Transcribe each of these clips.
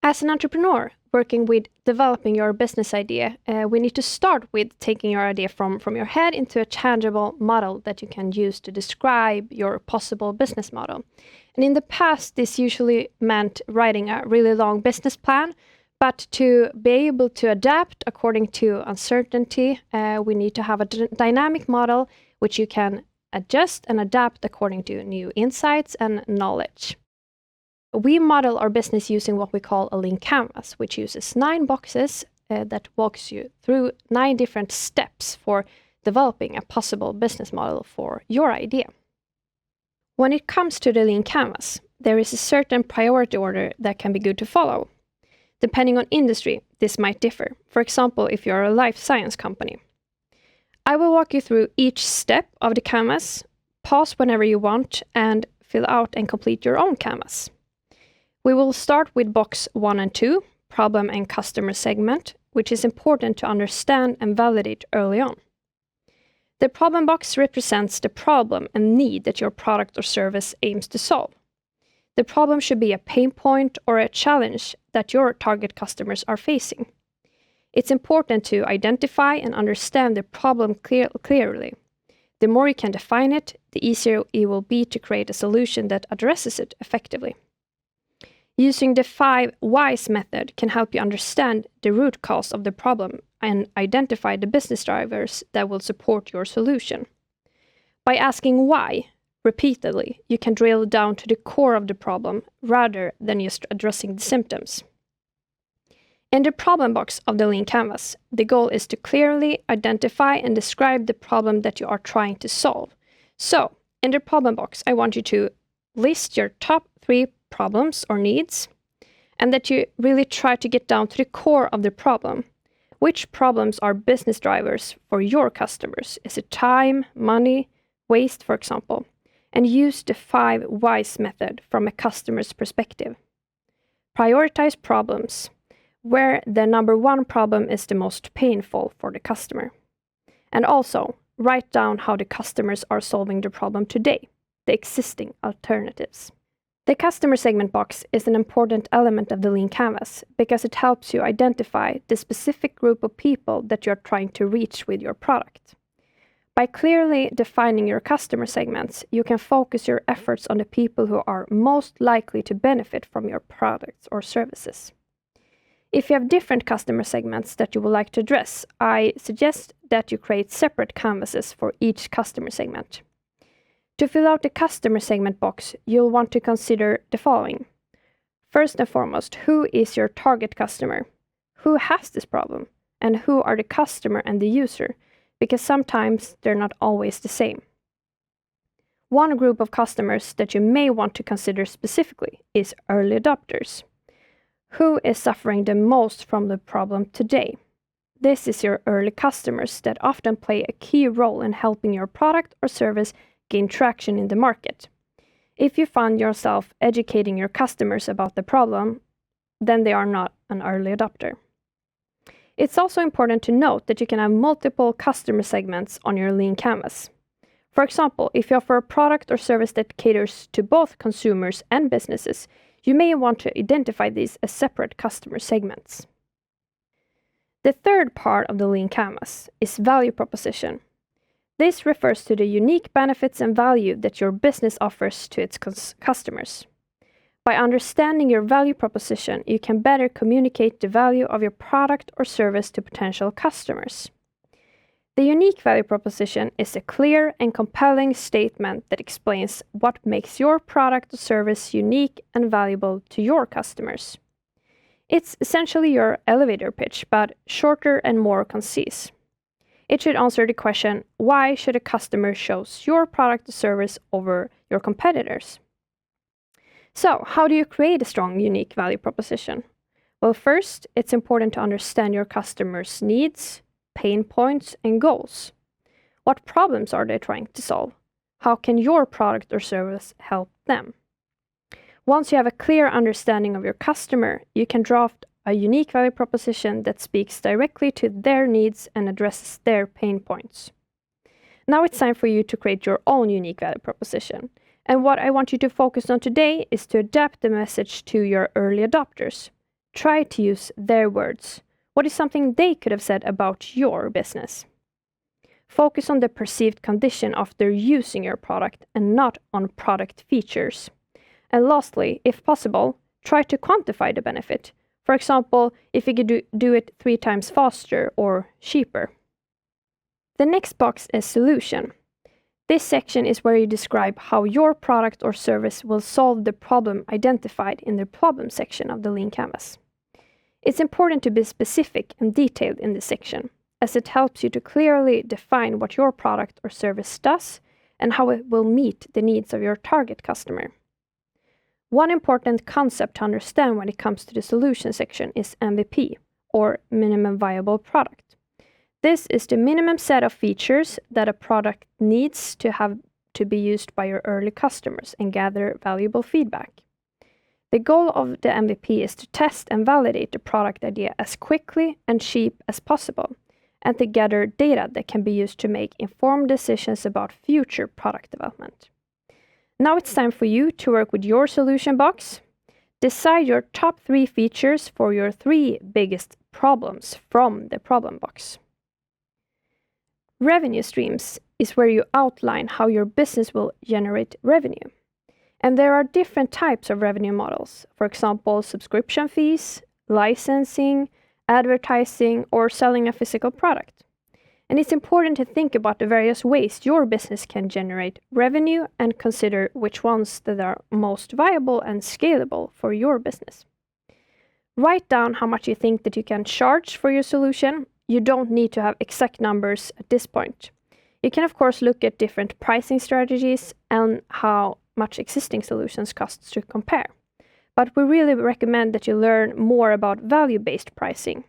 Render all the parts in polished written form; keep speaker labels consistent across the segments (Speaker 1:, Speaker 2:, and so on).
Speaker 1: As an entrepreneur working with developing your business idea, we need to start with taking your idea from your head into a tangible model that you can use to describe your possible business model. And in the past, this usually meant writing a really long business plan, but to be able to adapt according to uncertainty, we need to have a dynamic model which you can adjust and adapt according to new insights and knowledge. We model our business using what we call a lean canvas, which uses 9 boxes that walks you through 9 different steps for developing a possible business model for your idea. When it comes to the lean canvas, there is a certain priority order that can be good to follow. Depending on industry, this might differ. For example, if you're a life science company. I will walk you through each step of the canvas, pause whenever you want, and fill out and complete your own canvas. We will start with box 1 and 2, problem and customer segment, which is important to understand and validate early on. The problem box represents the problem and need that your product or service aims to solve. The problem should be a pain point or a challenge that your target customers are facing. It's important to identify and understand the problem clearly. The more you can define it, the easier it will be to create a solution that addresses it effectively. Using the 5 whys method can help you understand the root cause of the problem and identify the business drivers that will support your solution. By asking why repeatedly, you can drill down to the core of the problem rather than just addressing the symptoms. In the problem box of the lean canvas, the goal is to clearly identify and describe the problem that you are trying to solve. So, in the problem box, I want you to list your top 3 problems or needs, and that you really try to get down to the core of the problem. Which problems are business drivers for your customers? Is it time, money, waste, for example? And use the 5 whys method from a customer's perspective. Prioritize problems where the number 1 problem is the most painful for the customer. And also, write down how the customers are solving the problem today, the existing alternatives. The customer segment box is an important element of the lean canvas because it helps you identify the specific group of people that you're trying to reach with your product. By clearly defining your customer segments, you can focus your efforts on the people who are most likely to benefit from your products or services. If you have different customer segments that you would like to address, I suggest that you create separate canvases for each customer segment. To fill out the customer segment box, you'll want to consider the following. First and foremost, who is your target customer? Who has this problem? And who are the customer and the user? Because sometimes they're not always the same. One group of customers that you may want to consider specifically is early adopters. Who is suffering the most from the problem today? This is your early customers that often play a key role in helping your product or service gain traction in the market. If you find yourself educating your customers about the problem, then they are not an early adopter. It's also important to note that you can have multiple customer segments on your lean canvas. For example, if you offer a product or service that caters to both consumers and businesses, you may want to identify these as separate customer segments. The third part of the lean canvas is value proposition. This refers to the unique benefits and value that your business offers to its customers. By understanding your value proposition, you can better communicate the value of your product or service to potential customers. The unique value proposition is a clear and compelling statement that explains what makes your product or service unique and valuable to your customers. It's essentially your elevator pitch, but shorter and more concise. It should answer the question, why should a customer choose your product or service over your competitors? So, how do you create a strong, unique value proposition? Well, first, it's important to understand your customers' needs, pain points, and goals. What problems are they trying to solve? How can your product or service help them? Once you have a clear understanding of your customer, you can draft a unique value proposition that speaks directly to their needs and addresses their pain points. Now it's time for you to create your own unique value proposition. And what I want you to focus on today is to adapt the message to your early adopters. Try to use their words. What is something they could have said about your business? Focus on the perceived condition after using your product and not on product features. And lastly, if possible, try to quantify the benefit. For example, if you could do it 3 times faster or cheaper. The next box is solution. This section is where you describe how your product or service will solve the problem identified in the problem section of the Lean Canvas. It's important to be specific and detailed in this section, as it helps you to clearly define what your product or service does and how it will meet the needs of your target customer. One important concept to understand when it comes to the solution section is MVP, or minimum viable product. This is the minimum set of features that a product needs to have to be used by your early customers and gather valuable feedback. The goal of the MVP is to test and validate the product idea as quickly and cheap as possible, and to gather data that can be used to make informed decisions about future product development. Now it's time for you to work with your solution box. Decide your top 3 features for your 3 biggest problems from the problem box. Revenue streams is where you outline how your business will generate revenue. And there are different types of revenue models. For example, subscription fees, licensing, advertising, or selling a physical product. And it's important to think about the various ways your business can generate revenue and consider which ones that are most viable and scalable for your business. Write down how much you think that you can charge for your solution. You don't need to have exact numbers at this point. You can of course look at different pricing strategies and how much existing solutions cost to compare. But we really recommend that you learn more about value-based pricing.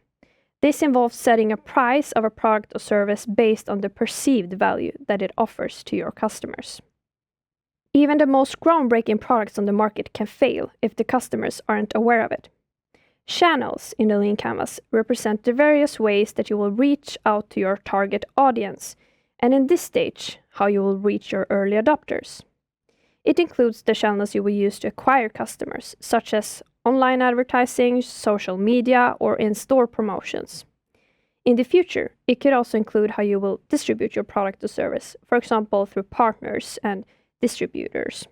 Speaker 1: This involves setting a price of a product or service based on the perceived value that it offers to your customers. Even the most groundbreaking products on the market can fail if the customers aren't aware of it. Channels in the Lean Canvas represent the various ways that you will reach out to your target audience, and in this stage, how you will reach your early adopters. It includes the channels you will use to acquire customers, such as online advertising, social media, or in-store promotions. In the future, it could also include how you will distribute your product or service, for example, through partners and distributors.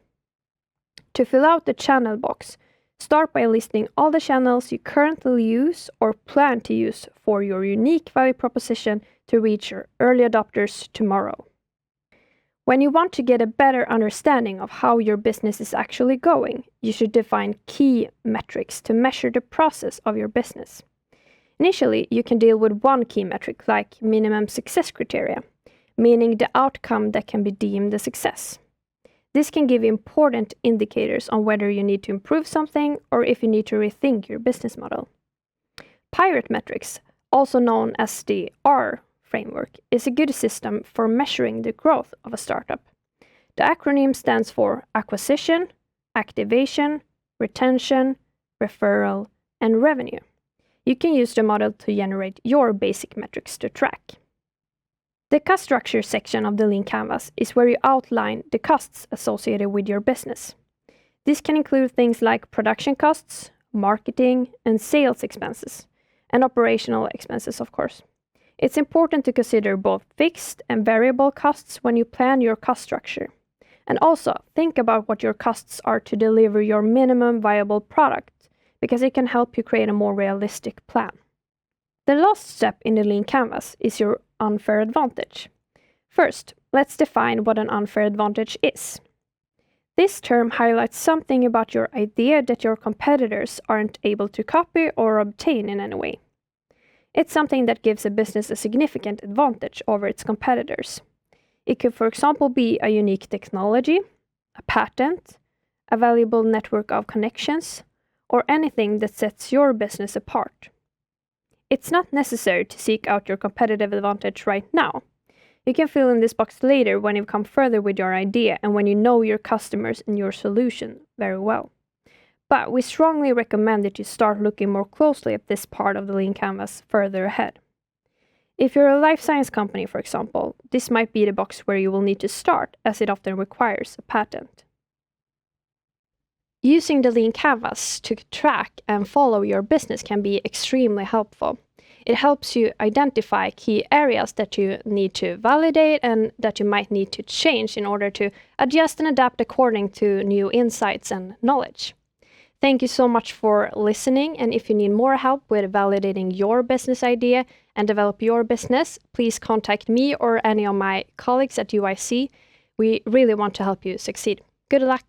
Speaker 1: To fill out the channel box, start by listing all the channels you currently use or plan to use for your unique value proposition to reach your early adopters tomorrow. When you want to get a better understanding of how your business is actually going, you should define key metrics to measure the process of your business. Initially, you can deal with one key metric like minimum success criteria, meaning the outcome that can be deemed a success. This can give important indicators on whether you need to improve something or if you need to rethink your business model. Pirate metrics, also known as the R framework, is a good system for measuring the growth of a startup. The acronym stands for acquisition, activation, retention, referral, and revenue. You can use the model to generate your basic metrics to track. The cost structure section of the Lean Canvas is where you outline the costs associated with your business. This can include things like production costs, marketing, and sales expenses, and operational expenses, of course. It's important to consider both fixed and variable costs when you plan your cost structure. And also, think about what your costs are to deliver your minimum viable product, because it can help you create a more realistic plan. The last step in the Lean Canvas is your unfair advantage. First, let's define what an unfair advantage is. This term highlights something about your idea that your competitors aren't able to copy or obtain in any way. It's something that gives a business a significant advantage over its competitors. It could, for example, be a unique technology, a patent, a valuable network of connections, or anything that sets your business apart. It's not necessary to seek out your competitive advantage right now. You can fill in this box later when you've come further with your idea and when you know your customers and your solution very well. But we strongly recommend that you start looking more closely at this part of the Lean Canvas further ahead. If you're a life science company, for example, this might be the box where you will need to start, as it often requires a patent. Using the lean canvas to track and follow your business can be extremely helpful. It helps you identify key areas that you need to validate and that you might need to change in order to adjust and adapt according to new insights and knowledge. Thank you so much for listening, and if you need more help with validating your business idea and develop your business, please contact me or any of my colleagues at UIC. We really want to help you succeed. Good luck!